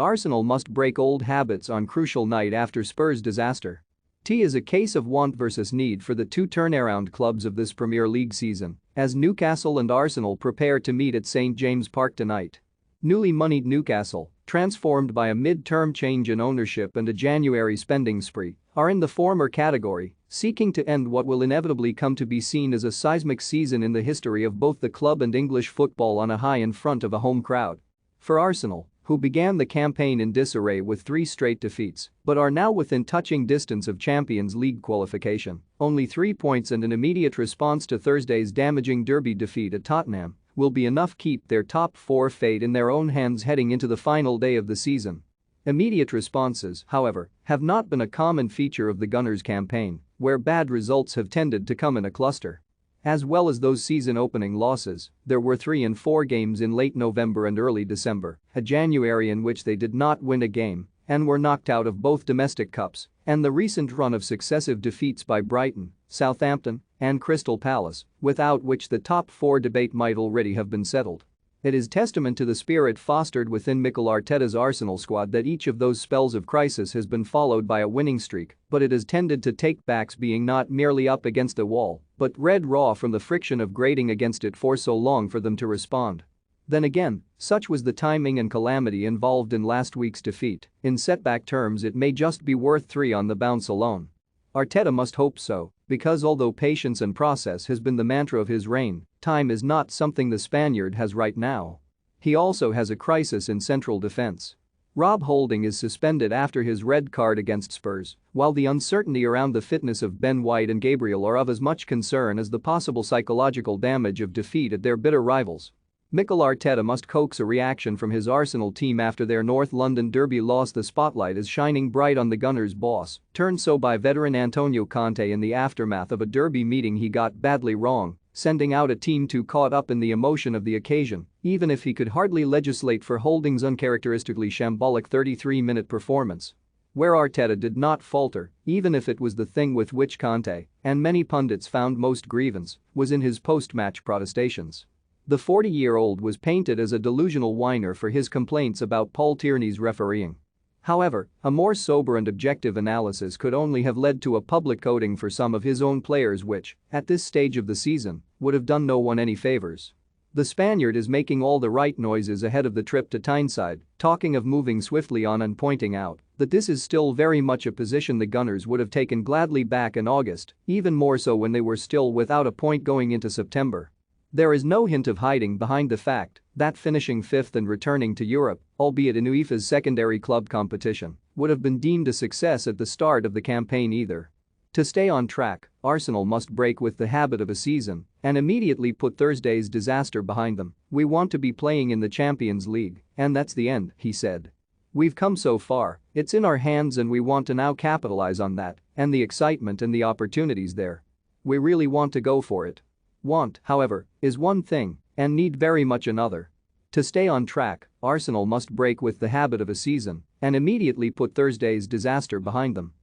Arsenal must break old habits on crucial night after Spurs disaster. T is a case of want versus need for the two turnaround clubs of this Premier League season, as Newcastle and Arsenal prepare to meet at St James Park tonight. Newly moneyed Newcastle, transformed by a mid-term change in ownership and a January spending spree, are in the former category, seeking to end what will inevitably come to be seen as a seismic season in the history of both the club and English football on a high in front of a home crowd. For Arsenal, who began the campaign in disarray with 3 straight defeats but are now within touching distance of Champions League qualification, only 3 points and an immediate response to Thursday's damaging derby defeat at Tottenham will be enough keep their top 4 fate in their own hands heading into the final day of the season. Immediate responses, however, have not been a common feature of the Gunners' campaign, where bad results have tended to come in a cluster. As well as those season-opening losses, there were 3 and 4 games in late November and early December, a January in which they did not win a game and were knocked out of both domestic cups, and the recent run of successive defeats by Brighton, Southampton, and Crystal Palace, without which the top 4 debate might already have been settled. It is testament to the spirit fostered within Mikel Arteta's Arsenal squad that each of those spells of crisis has been followed by a winning streak, but it has tended to take backs being not merely up against a wall, but red raw from the friction of grating against it for so long for them to respond. Then again, such was the timing and calamity involved in last week's defeat, in setback terms it may just be worth 3 on the bounce alone. Arteta must hope so, because although patience and process has been the mantra of his reign, time is not something the Spaniard has right now. He also has a crisis in central defense. Rob Holding is suspended after his red card against Spurs, while the uncertainty around the fitness of Ben White and Gabriel are of as much concern as the possible psychological damage of defeat at their bitter rivals. Mikel Arteta must coax a reaction from his Arsenal team after their North London derby loss. The spotlight is shining bright on the Gunners' boss, turned so by veteran Antonio Conte in the aftermath of a derby meeting he got badly wrong, sending out a team too caught up in the emotion of the occasion, even if he could hardly legislate for Holding's uncharacteristically shambolic 33-minute performance. Where Arteta did not falter, even if it was the thing with which Conte and many pundits found most grievance, was in his post-match protestations. The 40-year-old was painted as a delusional whiner for his complaints about Paul Tierney's refereeing. However, a more sober and objective analysis could only have led to a public coating for some of his own players which, at this stage of the season, would have done no one any favors. The Spaniard is making all the right noises ahead of the trip to Tyneside, talking of moving swiftly on and pointing out that this is still very much a position the Gunners would have taken gladly back in August, even more so when they were still without a point going into September. There is no hint of hiding behind the fact that finishing 5th and returning to Europe, albeit in UEFA's secondary club competition, would have been deemed a success at the start of the campaign either. To stay on track, Arsenal must break with the habit of a season and immediately put Thursday's disaster behind them. "We want to be playing in the Champions League, and that's the end," he said. "We've come so far, it's in our hands and we want to now capitalize on that and the excitement and the opportunities there. We really want to go for it." Want, however, is one thing and need very much another. To stay on track, Arsenal must break with the habit of a season and immediately put Thursday's disaster behind them.